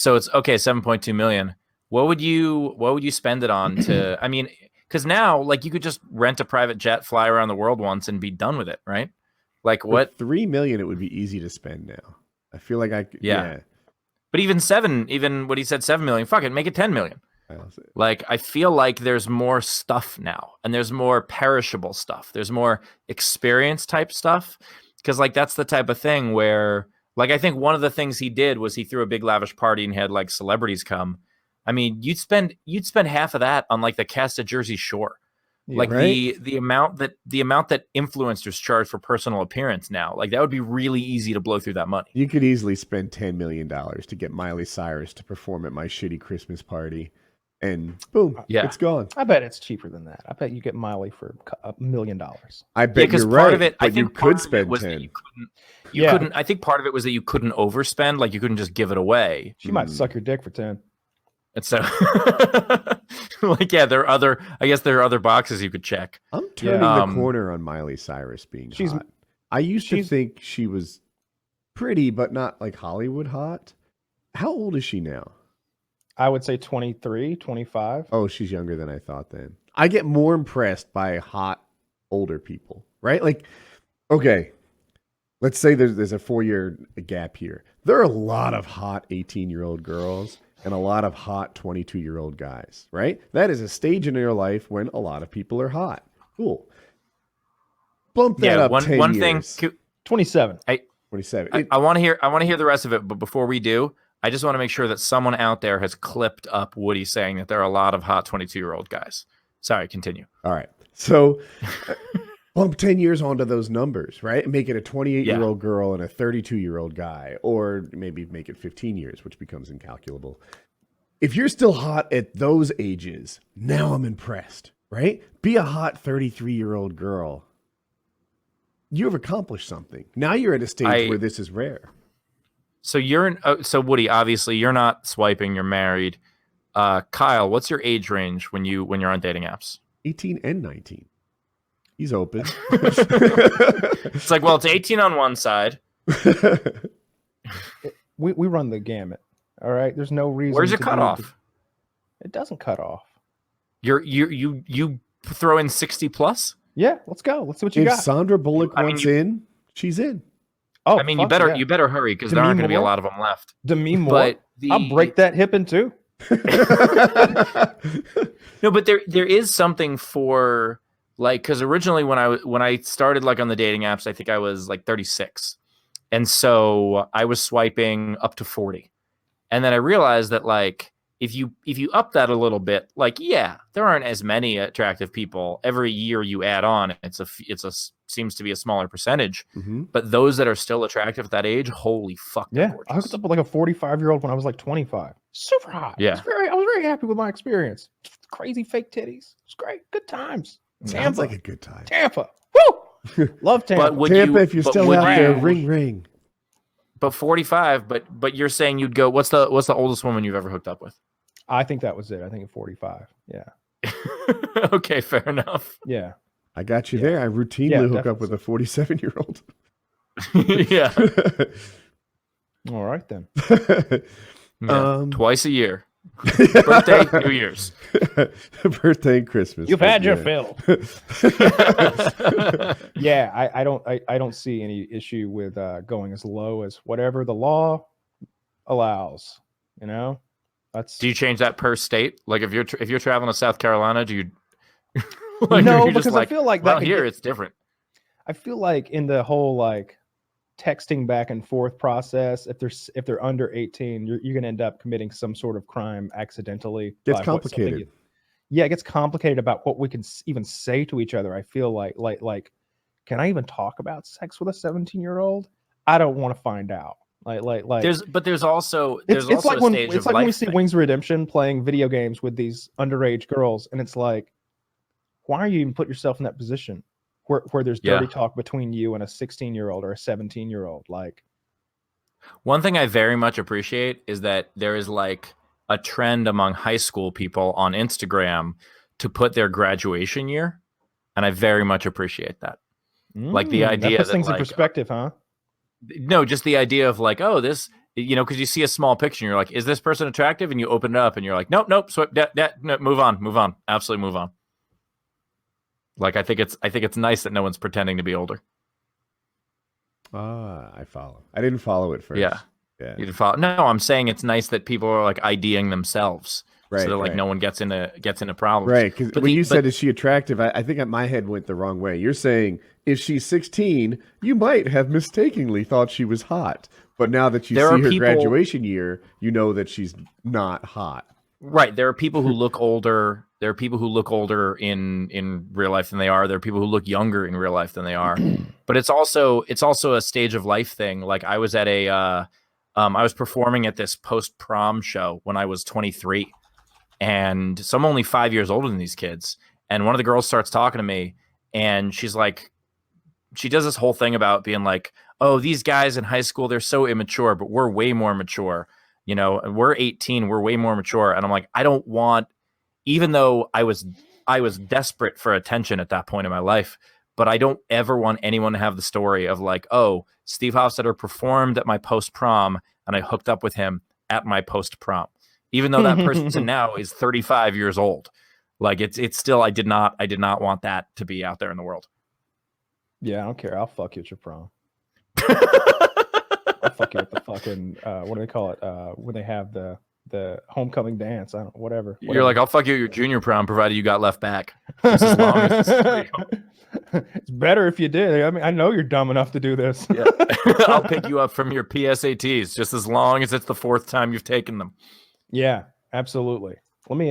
So it's okay, 7.2 million. What would you spend it on to, I mean, because now like you could just rent a private jet, fly around the world once and be done with it, right? Like what? For 3 million, it would be easy to spend now. I feel like Yeah. But even what he said, 7 million, fuck it, make it 10 million. Like, I feel like there's more stuff now, and there's more perishable stuff. There's more experience type stuff. Because, like, that's the type of thing where, like, I think one of the things he did was he threw a big lavish party and had, like, celebrities come. I mean, you'd spend half of that on, like, the cast of Jersey Shore. Yeah, like right? the amount that influencers charge for personal appearance now, like that would be really easy to blow through that money. You could easily spend $10 million to get Miley Cyrus to perform at my shitty Christmas party. And boom, it's gone. I bet it's cheaper than that. I bet you get Miley for $1 million. I bet you're right. Of it, but you could spend 10. You couldn't. I think part of it was that you couldn't overspend. Like you couldn't just give it away. She might suck your dick for 10. And so, like, yeah, I guess there are other boxes you could check. I'm turning the corner on Miley Cyrus being hot. I used to think she was pretty, but not like Hollywood hot. How old is she now? I would say 23, 25. Oh, she's younger than I thought then. I get more impressed by hot older people, right? Like, okay, let's say there's a 4-year gap here. There are a lot of hot 18-year-old girls and a lot of hot 22-year-old guys, right? That is a stage in your life when a lot of people are hot. Cool. Bump that up 10 years. 27. 27. I want to hear the rest of it, but before we do, I just want to make sure that someone out there has clipped up Woody saying that there are a lot of hot 22-year-old guys. Sorry, continue. All right. So bump 10 years onto those numbers, right? Make it a 28-year-old girl and a 32-year-old guy, or maybe make it 15 years, which becomes incalculable. If you're still hot at those ages, now I'm impressed, right? Be a hot 33-year-old girl. You have accomplished something. Now you're at a stage where this is rare. So so Woody, obviously you're not swiping, you're married. Kyle, what's your age range when you're on dating apps? 18 and 19. He's open. It's like, well, it's 18 on one side. We run the gamut. All right. There's no reason. Where's it cut off? It doesn't cut off. You throw in 60 plus? Yeah, let's go. Let's see what you got. If Sandra Bullock wants in, she's in. Oh, I mean, you better hurry because there aren't going to be a lot of them left. Demi Moore. I'll break that hip in two. No, but there is something for like, because originally when I started like on the dating apps, I think I was like 36, and so I was swiping up to 40, and then I realized that like if you up that a little bit, like there aren't as many attractive people every year you add on. It's a seems to be a smaller percentage, but those that are still attractive at that age, holy fuck, yeah. I hooked up with like a 45-year-old when I was like 25. Super hot. Yeah, I was very happy with my experience. Crazy fake titties. It's great. Good times. Sounds like a good time. Tampa. Woo! Love Tampa. But Tampa, if you're still out there, ring. But 45. But you're saying you'd go. What's the oldest woman you've ever hooked up with? I think that was it. I think at 45. Yeah. Okay, fair enough. Yeah. I got you there. I routinely hook up with a 47-year-old. Yeah. All right then. Twice a year. Birthday, New Year's. Birthday and Christmas. You've had your fill. Yeah, I don't see any issue with going as low as whatever the law allows. You know? Do you change that per state? Like if you're traveling to South Carolina, do you like, no, because I feel like that here it's different. I feel like in the whole like texting back and forth process, if they're under 18, you're going to end up committing some sort of crime accidentally. It's complicated. It gets complicated about what we can even say to each other. I feel like can I even talk about sex with a 17-year-old? I don't want to find out. There's also it's like a stage of when life we see Wings of Redemption playing video games with these underage girls, and it's like, why are you even put yourself in that position where there's dirty talk between you and a 16-year-old or a 17-year-old? Like, one thing I very much appreciate is that there is like a trend among high school people on Instagram to put their graduation year, and I very much appreciate that. Like the idea that puts that things like, in perspective, huh? No, just the idea of like, oh, this you know, because you see a small picture and you're like, is this person attractive? And you open it up and you're like, nope, swipe that, no, move on, absolutely move on. Like I think it's nice that no one's pretending to be older. I follow. I didn't follow it first. Yeah. You didn't follow. No, I'm saying it's nice that people are like IDing themselves. Right, so that like no one gets into problems. Right, because when you said, is she attractive, I think my head went the wrong way. You're saying, if she's 16, you might have mistakenly thought she was hot. But now that you see her graduation year, you know that she's not hot. Right. There are people who look older. There are people who look older in real life than they are. There are people who look younger in real life than they are. But it's also a stage of life thing. Like I was at I was performing at this post-prom show when I was 23. And so I'm only 5 years older than these kids. And one of the girls starts talking to me and she's like, she does this whole thing about being like, oh, these guys in high school, they're so immature, but we're way more mature. You know, we're 18, we're way more mature. And I'm like, I don't want, even though I was desperate for attention at that point in my life, but I don't ever want anyone to have the story of like, oh, Steve Hofstetter performed at my post-prom and I hooked up with him at my post-prom. Even though that person now is 35 years old. Like it's still, I did not want that to be out there in the world. Yeah, I don't care. I'll fuck you at your prom. I'll fuck you at the fucking what do they call it? When they have the homecoming dance. Whatever. You're like, I'll fuck you at your junior prom, provided you got left back. Just as long as it's better if you did. I mean, I know you're dumb enough to do this. Yeah. I'll pick you up from your PSATs, just as long as it's the fourth time you've taken them. Yeah, absolutely. Let me